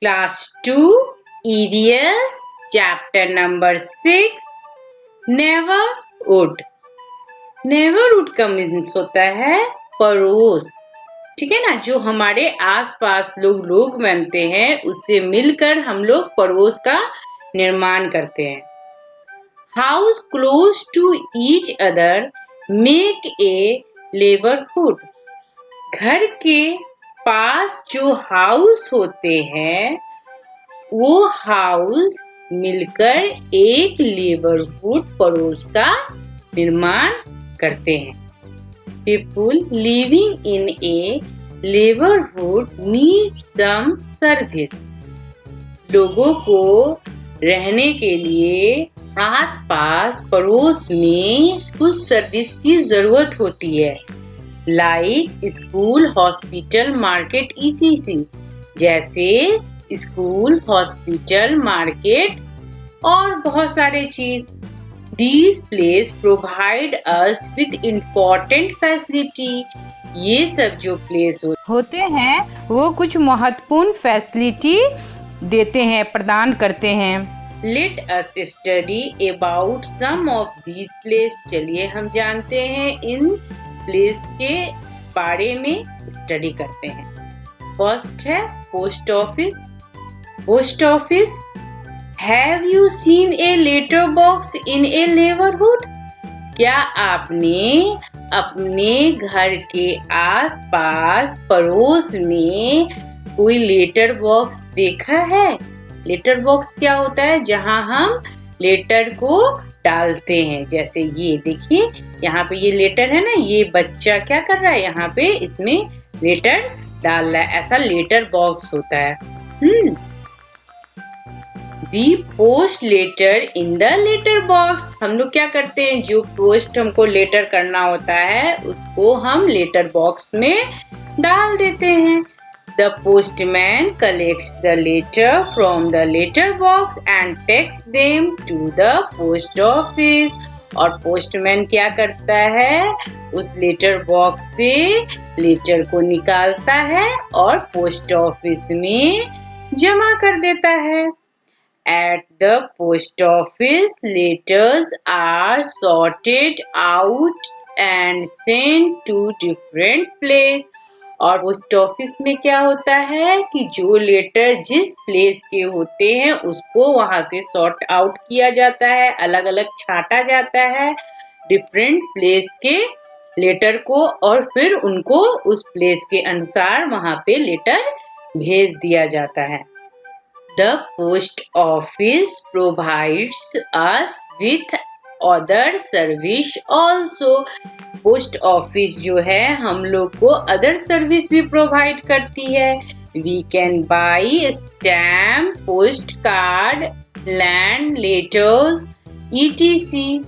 Class 2 EVS Chapter number 6 Neighborhood। Neighborhood का means होता है पड़ोस, ठीक है ना। जो हमारे आसपास लोग बनते हैं उससे मिलकर हम लोग पड़ोस का निर्माण करते हैं। House close to each other make a neighborhood। घर के पास जो हाउस होते हैं वो हाउस मिलकर एक नेबरहुड पड़ोस का निर्माण करते हैं। People living in a neighborhood need some service। लोगों को रहने के लिए आस-पास पड़ोस में कुछ सर्विस की जरूरत होती है। Like school, hospital, market, etc। जैसे स्कूल, हॉस्पिटल, मार्केट और बहुत सारे चीज। These places provide us with important facility। ये सब जो प्लेस होते हैं वो कुछ महत्वपूर्ण फैसिलिटी देते हैं, प्रदान करते हैं। Let us study about some of these places। चलिए हम जानते हैं इन प्लेस के बारे में, स्टडी करते हैं। फर्स्ट है post office. Post office. Have you seen a letter box in a neighbourhood? क्या आपने अपने घर के आसपास पड़ोस में कोई लेटर बॉक्स देखा है? लेटर बॉक्स क्या होता है? जहां हम लेटर को डालते हैं। जैसे ये देखिए, यहाँ पे ये लेटर है ना, ये बच्चा क्या कर रहा है, यहाँ पे इसमें लेटर डाल रहा है। ऐसा लेटर बॉक्स होता है। We post letter in the letter box। हम लोग क्या करते हैं, जो पोस्ट हमको लेटर करना होता है उसको हम लेटर बॉक्स में डाल देते हैं। The postman collects the letter from the letter box and takes them to the post office। और पोस्टमैन क्या करता है, उस लेटर बॉक्स से लेटर को निकालता है और पोस्ट ऑफिस में जमा कर देता है। At the post office, letters are sorted out and sent to different places। और पोस्ट ऑफिस में क्या होता है कि जो लेटर जिस प्लेस के होते हैं उसको वहां से सॉर्ट आउट किया जाता है, अलग अलग छाटा जाता है डिफरेंट प्लेस के लेटर को, और फिर उनको उस प्लेस के अनुसार वहां पे लेटर भेज दिया जाता है। The post office provides us with other service also। Post office जो है हम लोग को अदर सर्विस भी प्रोवाइड करती है। We can buy stamp, post card, land letters, etc।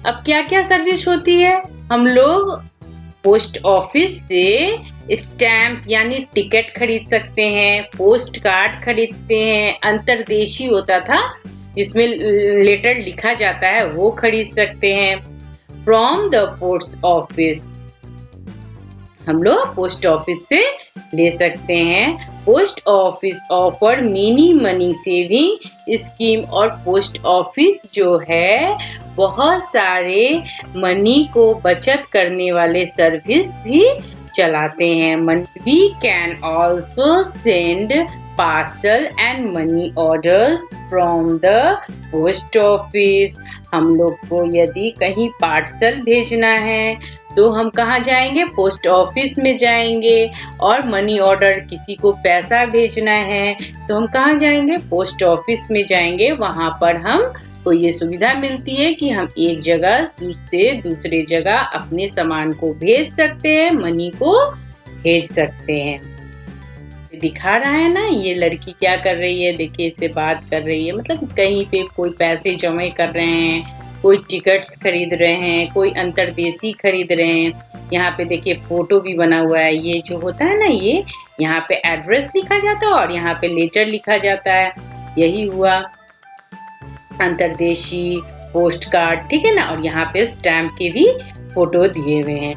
अब क्या क्या सर्विस होती है? हम लोग पोस्ट ऑफिस से स्टैम्प यानी टिकट खरीद सकते हैं, पोस्ट कार्ड खरीदते हैं, अंतरदेशी होता था जिसमें लेटर लिखा जाता है वो खरीद सकते हैं। फ्रॉम द पोस्ट ऑफिस, हम लोग पोस्ट ऑफिस से ले सकते हैं। Post office offer mini money saving scheme. और पोस्ट ऑफिस जो है बहुत सारे मनी को बचत करने वाले सर्विस भी चलाते हैं। We can also send parcel and money orders from the post office. हम लोग को यदि कहीं पार्सल भेजना है तो हम कहाँ जाएंगे? पोस्ट ऑफिस में जाएंगे। और मनी ऑर्डर, किसी को पैसा भेजना है तो हम कहाँ जाएंगे? पोस्ट ऑफिस में जाएंगे। वहां पर हम को ये सुविधा मिलती है कि हम एक जगह से दूसरे जगह अपने सामान को भेज सकते हैं, मनी को भेज सकते हैं। दिखा रहा है ना, ये लड़की क्या कर रही है, देखिए इससे बात कर रही है। मतलब कहीं पे कोई पैसे जमा कर रहे हैं, कोई टिकट्स खरीद रहे हैं, कोई अंतरदेशी खरीद रहे हैं। यहाँ पे देखिए फोटो भी बना हुआ है। ये जो होता है ना, ये यहाँ पे एड्रेस लिखा जाता है और यहाँ पे लेटर लिखा जाता है। यही हुआ अंतरदेशी पोस्ट कार्ड, ठीक है ना। और यहाँ पे स्टैम्प के भी फोटो दिए हुए हैं।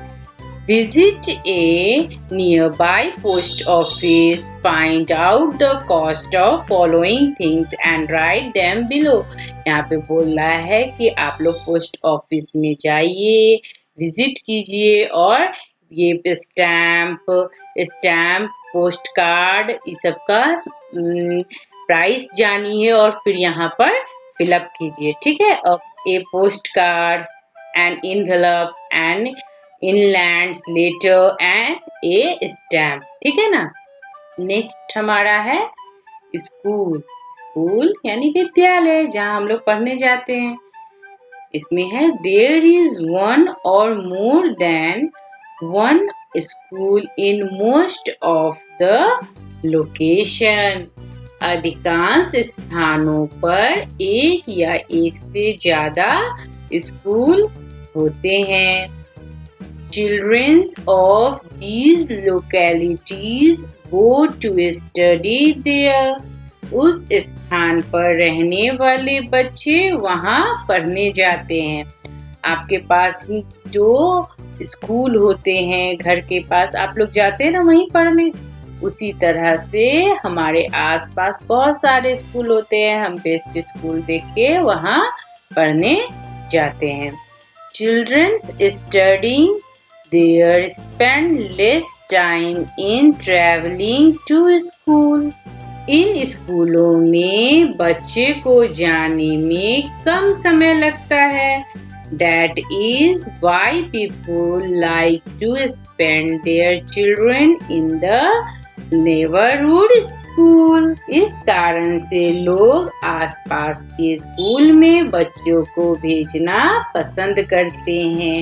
Visit a nearby post office, find out the cost of following things and write them below. यहाँ पे बोल रहा है कि आप लोग पोस्ट ऑफिस में जाइए, विजिट कीजिए और ये स्टैम्प, पोस्ट कार्ड, ये सब का प्राइस जानिए और फिर यहाँ पर फिलअप कीजिए, ठीक है। A postcard, an envelope, an inlands letter and a stamp, ठीक है ना। नेक्स्ट हमारा है स्कूल यानी विद्यालय, जहाँ हम लोग पढ़ने जाते हैं। इसमें है there is one or more than one school in most of the location. अधिकांश स्थानों पर एक या एक से ज्यादा स्कूल होते हैं। Children of these localities go to study there. उस स्थान पर रहने वाले बच्चे वहाँ पढ़ने जाते हैं। आपके पास जो स्कूल होते हैं घर के पास, आप लोग जाते हैं ना वहीं पढ़ने, उसी तरह से हमारे आसपास बहुत सारे स्कूल होते हैं। हम बेस्ट स्कूल देख के वहाँ पढ़ने जाते हैं। Children studying there spend less time in traveling to school. इन स्कूलों में बच्चे को जाने में कम समय लगता है। That is why people like to spend their children in the neighborhood school. इस कारण से लोग आसपास के स्कूल में बच्चों को भेजना पसंद करते हैं।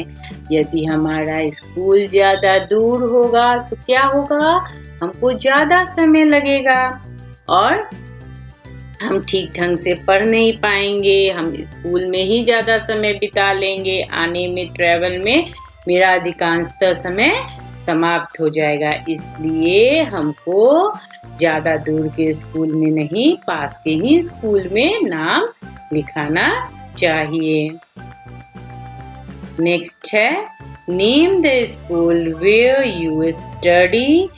यदि हमारा स्कूल ज्यादा दूर होगा तो क्या होगा, हमको ज्यादा समय लगेगा और हम ठीक ढंग से पढ़ नहीं पाएंगे। हम स्कूल में ही ज्यादा समय बिता लेंगे, आने में ट्रेवल में मेरा अधिकांशतः समय समाप्त हो जाएगा। इसलिए हमको ज्यादा दूर के स्कूल में नहीं, पास के ही स्कूल में नाम लिखाना चाहिए। नेक्स्ट है name the school where you study.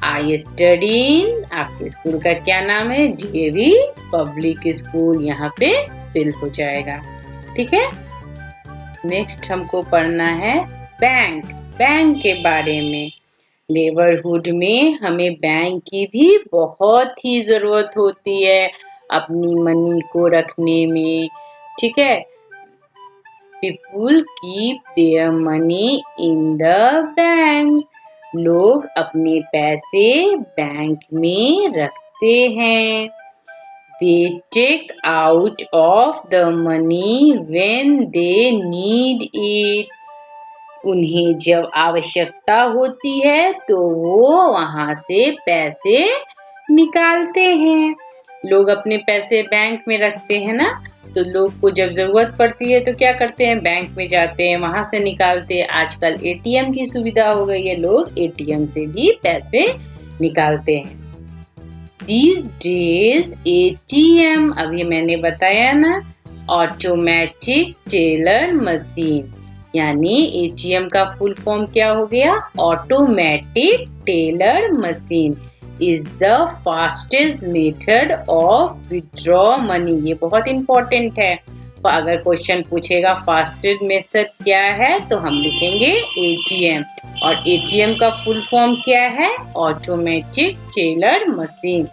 I study in, आपके स्कूल का क्या नाम है? डीएवी पब्लिक स्कूल, यहाँ पे फिल हो जाएगा, ठीक है। नेक्स्ट हमको पढ़ना है बैंक के बारे में। नेबरहुड में हमें बैंक की भी बहुत ही जरूरत होती है अपनी मनी को रखने में, ठीक है। People keep their money in the bank. लोग अपने पैसे बैंक में रखते हैं। They take out of the money when they need it. उन्हें जब आवश्यकता होती है तो वो वहाँ से पैसे निकालते हैं। लोग अपने पैसे बैंक में रखते हैं ना, तो लोग को जब जरूरत पड़ती है तो क्या करते हैं, बैंक में जाते हैं, वहां से निकालते हैं। आजकल एटीएम की सुविधा हो गई है, लोग एटीएम से भी पैसे निकालते हैं। These days ATM, अभी मैंने बताया ना, ऑटोमेटिक टेलर मशीन, यानी एटीएम का फुल फॉर्म क्या हो गया, automatic teller machine is the fastest method of withdraw money. ये बहुत इंपॉर्टेंट है, तो अगर क्वेश्चन पूछेगा फास्टेस्ट मेथड क्या है तो हम लिखेंगे एटीएम, और एटीएम का फुल फॉर्म क्या है, ऑटोमेटिक टेलर मशीन।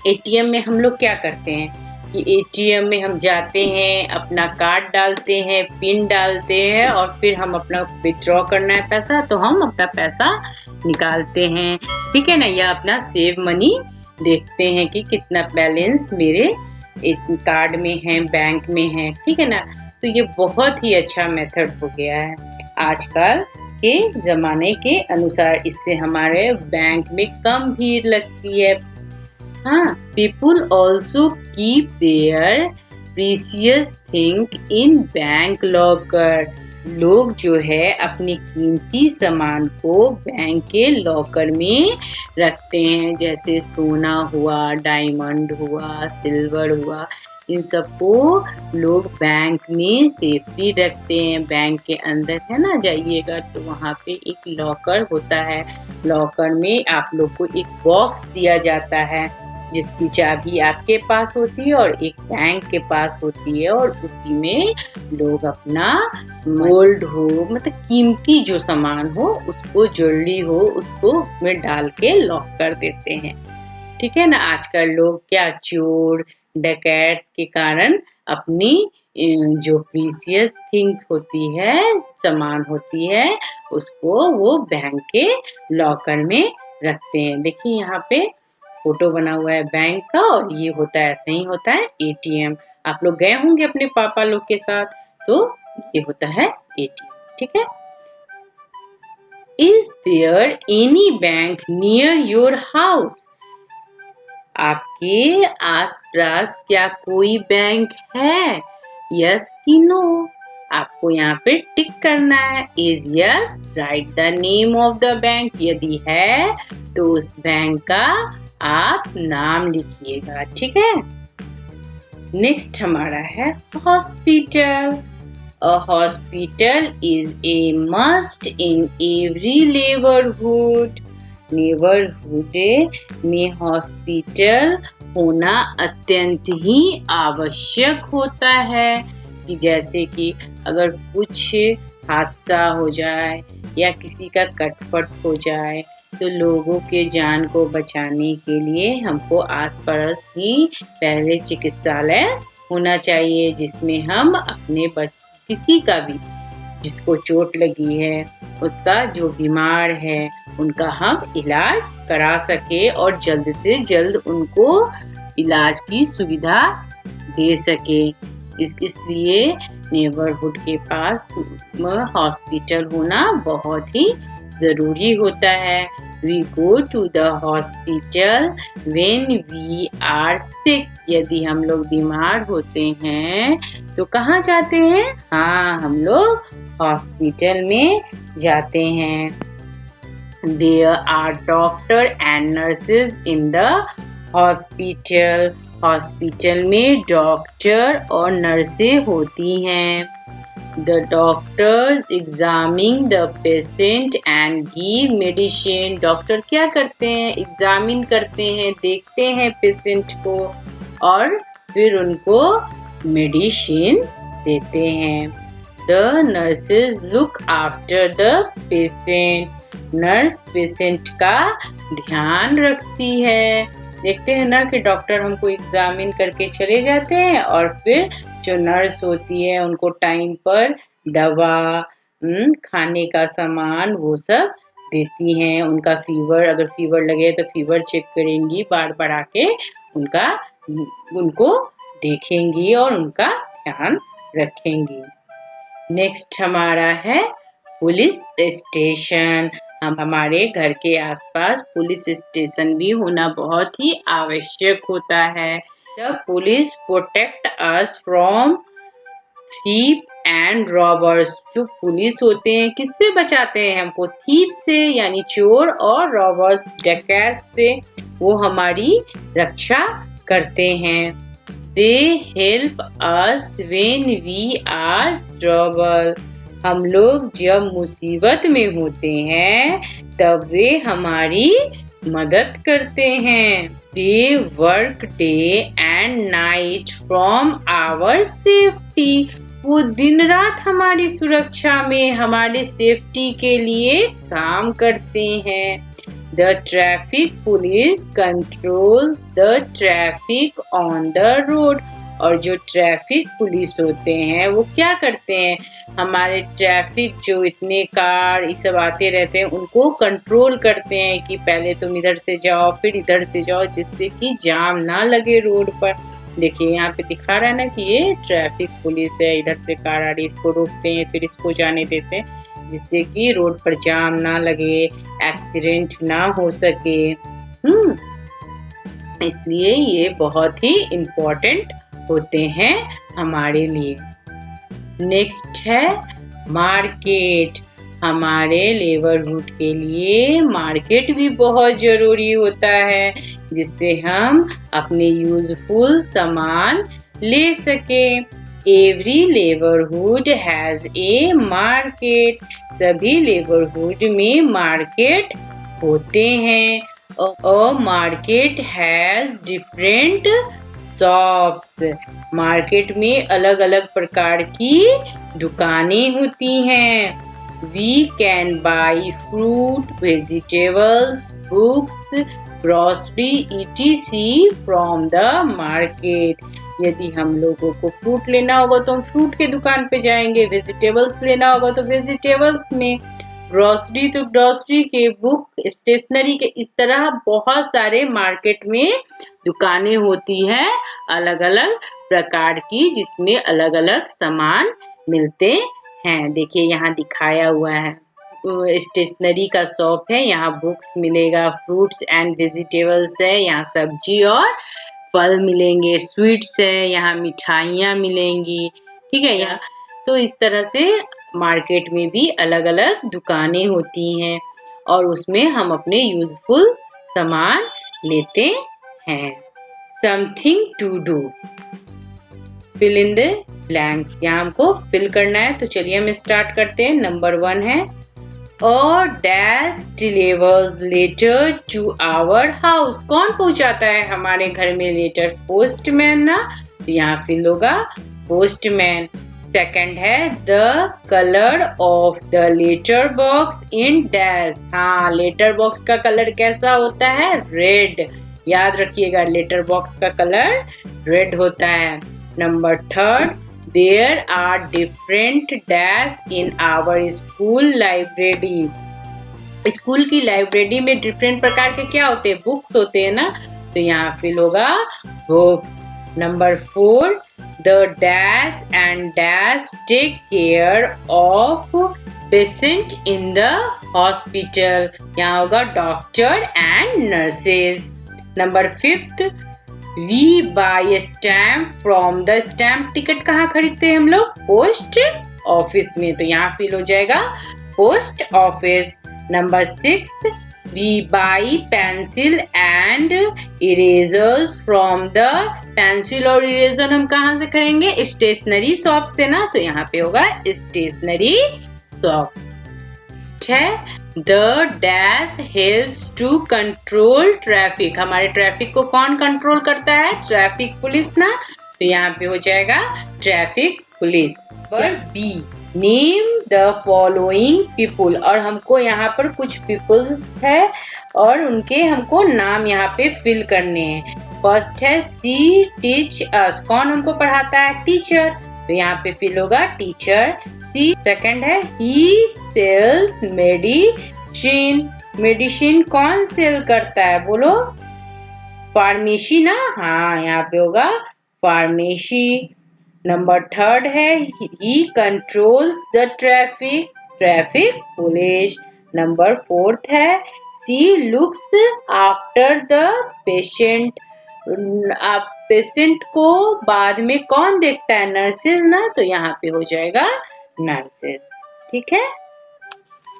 एटीएम में हम लोग क्या करते हैं कि एटीएम में हम जाते हैं, अपना कार्ड डालते हैं, पिन डालते हैं और फिर हम अपना विथड्रॉ करना है पैसा तो हम अपना पैसा निकालते हैं, ठीक है ना। या अपना सेव मनी देखते हैं कि कितना बैलेंस मेरे कार्ड में है, बैंक में है, ठीक है ना। तो ये बहुत ही अच्छा मेथड हो गया है आजकल के जमाने के अनुसार। इससे हमारे बैंक में कम भीड़ लगती है। हाँ, people also keep their precious thing in bank locker. लोग जो है अपनी कीमती सामान को बैंक के लॉकर में रखते हैं, जैसे सोना हुआ, डायमंड हुआ, सिल्वर हुआ, इन सबको लोग बैंक में सेफली रखते हैं। बैंक के अंदर है ना, जाइएगा तो वहाँ पे एक लॉकर होता है। लॉकर में आप लोग को एक बॉक्स दिया जाता है जिसकी चाबी आपके पास होती है और एक बैंक के पास होती है, और उसी में लोग अपना गोल्ड हो, मतलब कीमती जो सामान हो उसको, ज्वेलरी हो उसको उसमें डाल के लॉक कर देते हैं। ठीक है ना। आजकल लोग क्या, चोर डकैत के कारण अपनी जो प्रीशियस थिंग्स होती है, सामान होती है, उसको वो बैंक के लॉकर में रखते हैं। देखिए यहाँ पे फोटो बना हुआ है बैंक का, और ये होता है, ऐसे ही होता है एटीएम। आप लोग गए होंगे अपने पापा लोग के साथ, तो ये होता है एटीएम। ठीक है। Is there any bank near your house? आपके आसपास क्या कोई बैंक है? यस कि नो? आपको यहाँ पे टिक करना है। Is yes, right the name of the bank. यदि है तो उस बैंक का आप नाम लिखिएगा। ठीक है। नेक्स्ट हमारा है hospital. A hospital is a must in every neighborhood. Neighbourhood में हॉस्पिटल होना अत्यंत ही आवश्यक होता है, कि जैसे कि अगर कुछ हादसा हो जाए या किसी का कटपट हो जाए तो लोगों के जान को बचाने के लिए हमको आस-पास ही पहले चिकित्सालय होना चाहिए, जिसमें हम अपने किसी का भी जिसको चोट लगी है, उसका जो बीमार है, उनका हम इलाज करा सके और जल्द से जल्द उनको इलाज की सुविधा दे सके। इसलिए नेबरहुड के पास हॉस्पिटल होना बहुत ही जरूरी होता है। We go to the hospital when we are sick. यदि हम लोग बीमार होते हैं तो कहाँ जाते हैं? हाँ, हम लोग हॉस्पिटल में जाते हैं। There are doctor and nurses in the hospital. Hospital में डॉक्टर और नर्सें होती हैं। The doctors examine the patient and give medicine. Doctor क्या करते हैं? एग्जामिन करते हैं, देखते हैं पेशेंट को और फिर उनको मेडिसिन देते हैं। The nurses look after the patient. Nurse patient का ध्यान रखती है। देखते हैं ना कि डॉक्टर हमको एग्जामिन करके चले जाते हैं और फिर जो नर्स होती है उनको टाइम पर दवा, खाने का सामान वो सब देती हैं। उनका फीवर, अगर फीवर लगे तो फीवर चेक करेंगी, बार बार आके उनको देखेंगी और उनका ध्यान रखेंगी। नेक्स्ट हमारा है पुलिस स्टेशन। हमारे घर के आसपास पुलिस स्टेशन भी होना बहुत ही आवश्यक होता है। The police protect us from thief and robbers. जो पुलिस होते हैं किससे बचाते हैं हमको? थीप से, यानी चोर, और रॉबर्स डकैत से वो हमारी रक्षा करते हैं। They help us when we are trouble. हम लोग जब मुसीबत में होते हैं तब वे हमारी मदद करते हैं। They work day and night from our safety. वो दिन रात हमारी सुरक्षा में, हमारे सेफ्टी के लिए काम करते हैं। The traffic police control the traffic on the road. और जो ट्रैफिक पुलिस होते हैं वो क्या करते हैं? हमारे ट्रैफिक जो इतने कार ये सब आते रहते हैं उनको कंट्रोल करते हैं कि पहले तुम इधर से जाओ फिर इधर से जाओ, जिससे कि जाम ना लगे रोड पर। देखिए यहाँ पे दिखा रहा है ना कि ये ट्रैफिक पुलिस है, इधर से कार आ रही, इसको रोकते हैं फिर इसको जाने देते हैं, जिससे कि रोड पर जाम ना लगे, एक्सीडेंट ना हो सके। इसलिए ये बहुत ही इम्पोर्टेंट होते हैं हमारे लिए। नेक्स्ट है मार्केट। हमारे नेबरहुड के लिए मार्केट भी बहुत जरूरी होता है, जिससे हम अपने यूजफुल सामान ले सके। Every neighbourhood has a market, सभी नेबरहुड में मार्केट होते हैं। A market has different shops, market में अलग अलग प्रकार की दुकानें होती हैं। We can buy fruit, vegetables, books, grocery, etc. from the market. यदि हम लोगों को फ्रूट लेना होगा तो हम फ्रूट के दुकान पे जाएंगे, वेजिटेबल्स लेना होगा तो वेजिटेबल्स में, ग्रोसरी तो ग्रोसरी के, बुक, स्टेशनरी के, इस तरह बहुत सारे मार्केट में दुकानें होती हैं अलग अलग प्रकार की, जिसमें अलग अलग सामान मिलते हैं। देखिए यहाँ दिखाया हुआ है, स्टेशनरी का शॉप है, यहाँ बुक्स मिलेगा, फ्रूट्स एंड वेजिटेबल्स है, यहाँ सब्जी और फल मिलेंगे, स्वीट्स है, यहाँ मिठाइयाँ मिलेंगी। ठीक है, यहाँ तो इस तरह से मार्केट में भी अलग अलग दुकानें होती हैं और उसमें हम अपने यूजफुल सामान लेते हैं। Something to do, fill in the blanks, यहाँ हमको फिल करना है। तो चलिए हम स्टार्ट करते हैं। नंबर 1 है और dash delivers letter to our house, कौन पहुंचाता है हमारे घर में लेटर? पोस्टमैन ना, तो यहाँ फिल होगा पोस्टमैन। सेकंड है the colour of the letter box in dash, हाँ लेटर बॉक्स का कलर कैसा होता है? रेड, याद रखिएगा लेटर बॉक्स का कलर रेड होता है। Number 3, there are different dash in our school library, school की लाइब्रेरी में डिफरेंट प्रकार के क्या होते हैं? बुक्स होते हैं ना, तो यहाँ फिल होगा books. Number 4, the dash and dash take care of patient in the hospital, यहाँ होगा doctor and nurses. Number 5, We buy stamp from the stamp, ticket कहाँ खरीदते हैं हम लोग? पोस्ट ऑफिस में, तो यहाँ फिल हो जाएगा post office. Number 6, we buy pencil and erasers from the, pencil और इरेजर हम कहाँ से खरीदेंगे? स्टेशनरी शॉप से ना, तो यहाँ पे होगा स्टेशनरी शॉप। है the dash helps to control traffic, हमारे ट्रैफिक को कौन कंट्रोल करता है? ट्रैफिक पुलिस ना, तो यहाँ पे हो जाएगा traffic police. Part B, name the following people, और हमको यहाँ पर कुछ पीपल्स है और उनके हमको नाम यहाँ पे फिल करने हैं। फर्स्ट है सी टीच अस, कौन हमको पढ़ाता है? टीचर, तो यहाँ पे फिल होगा टीचर। सेकंड है ही सेल्स मेडिसिन, मेडिसिन कौन सेल करता है? बोलो, फार्मेसी ना, हाँ यहाँ पे होगा फार्मेसी। नंबर 3 है he controls the traffic, traffic police. Number 4 है she looks after the patient, patient को बाद में कौन देखता है? नर्सेज ना, तो यहाँ पे हो जाएगा नर्सेज। ठीक है।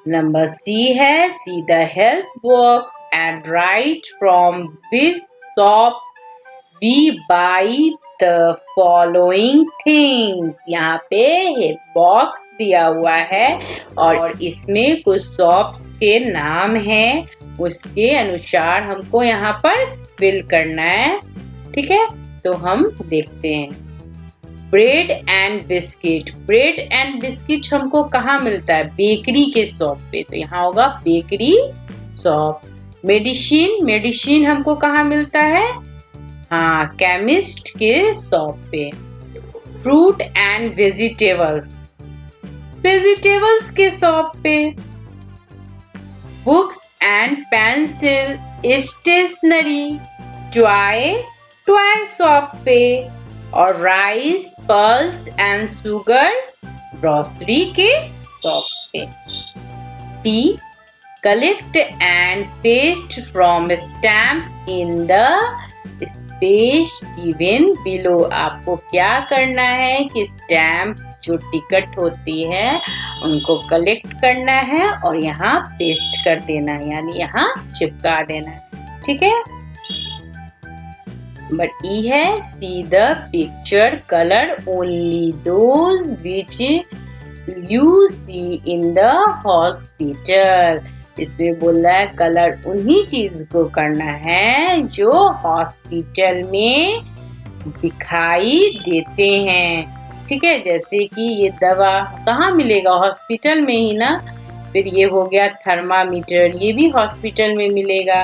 नंबर सी है see the help box and write from which shop we buy the following things, यहाँ पे हेल्प बॉक्स दिया हुआ है और इसमें कुछ शॉप्स के नाम हैं, उसके अनुसार हमको यहाँ पर फिल करना है। ठीक है, तो हम देखते हैं। Bread and biscuit, bread and biscuit हमको कहाँ मिलता है? बेकरी के शॉप पे, तो यहाँ होगा बेकरी शॉप। मेडिसिन, मेडिसिन हमको कहाँ मिलता है? हाँ केमिस्ट के शॉप पे। फ्रूट एंड वेजिटेबल्स, वेजिटेबल्स के शॉप पे। Books and pencil, stationery, toy, toy shop पे। और rice, pulse and sugar, grocery के शॉप पे। D, collect and paste from stamp in the space given below, आपको क्या करना है कि स्टैम्प जो टिकट होती है उनको कलेक्ट करना है और यहाँ पेस्ट कर देना है, यानी यहाँ चिपका देना है। ठीक है। But E है see the picture, color only those which you see in the hospital. इसमें बोल रहा है कलर उन्हीं चीज को करना है जो हॉस्पिटल में दिखाई देते हैं। ठीक है, जैसे कि ये दवा कहाँ मिलेगा? हॉस्पिटल में ही ना। फिर ये हो गया थर्मामीटर, ये भी हॉस्पिटल में मिलेगा।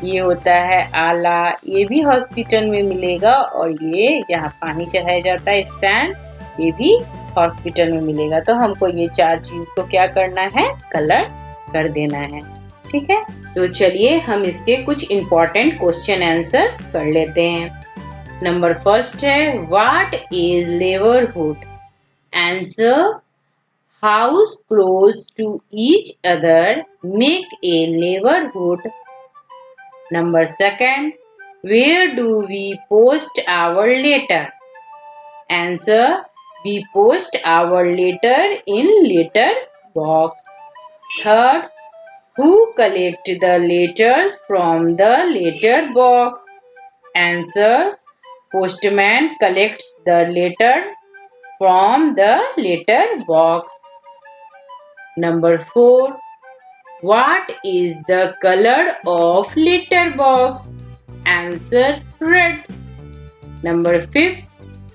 ये होता है आला, ये भी हॉस्पिटल में मिलेगा। और ये जहाँ पानी चढ़ाया जाता है स्टैंड, ये भी हॉस्पिटल में मिलेगा। तो हमको ये चार चीज को क्या करना है? कलर कर देना है। ठीक है, तो चलिए हम इसके कुछ इम्पोर्टेंट क्वेश्चन आंसर कर लेते हैं। नंबर फर्स्ट है what is neighbourhood? Answer house close to each other make a neighbourhood. Number second, where do we post our letters? Answer, we post our letter in letter box. Third, who collect the letters from the letter box? Answer, postman collects the letter from the letter box. Number 4, what is the color of letter box? Answer, red. Number 5,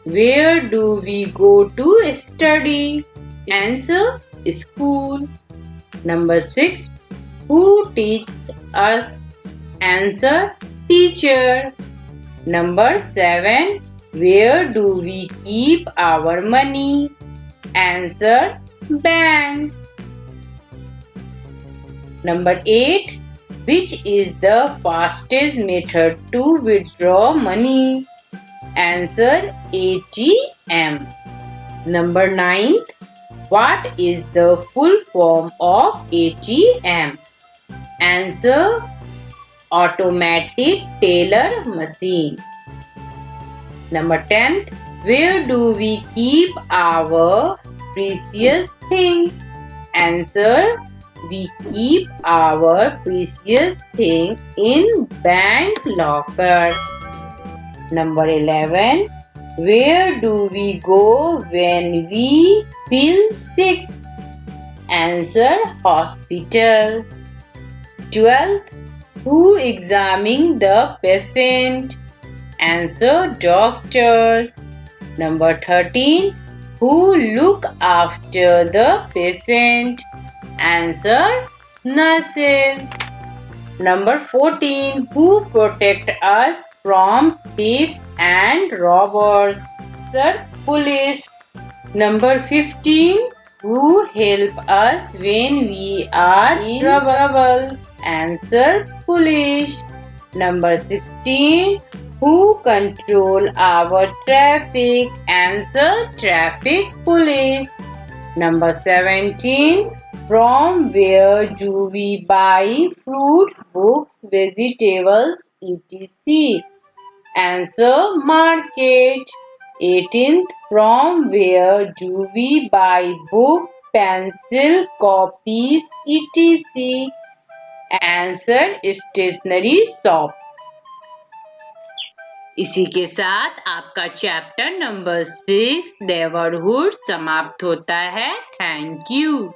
where do we go to study? Answer, school. Number 6, who teaches us? Answer, teacher. Number 7, where do we keep our money? Answer, bank. Number 8, which is the fastest method to withdraw money? Answer, ATM. Number 9, what is the full form of ATM? Answer, automatic teller machine. Number 10, where do we keep our precious things? Answer, we keep our precious thing in bank locker. Number 11, where do we go when we feel sick? Answer, hospital. 12th, who examine the patient? Answer, doctors. Number 13, who look after the patient? Answer, nurses. Number 14, who protect us from thieves and robbers? Answer, police. Number 15, who help us when we are in trouble? Answer, police. Number 16, who control our traffic? Answer, traffic police. Number 17, from where do we buy fruit, books, vegetables, etc.? Answer, market. 18th, from where do we buy book, pencil, copies, etc.? Answer, stationery shop. इसी के साथ आपका chapter number 6 neighbourhood समाप्त होता है। Thank you.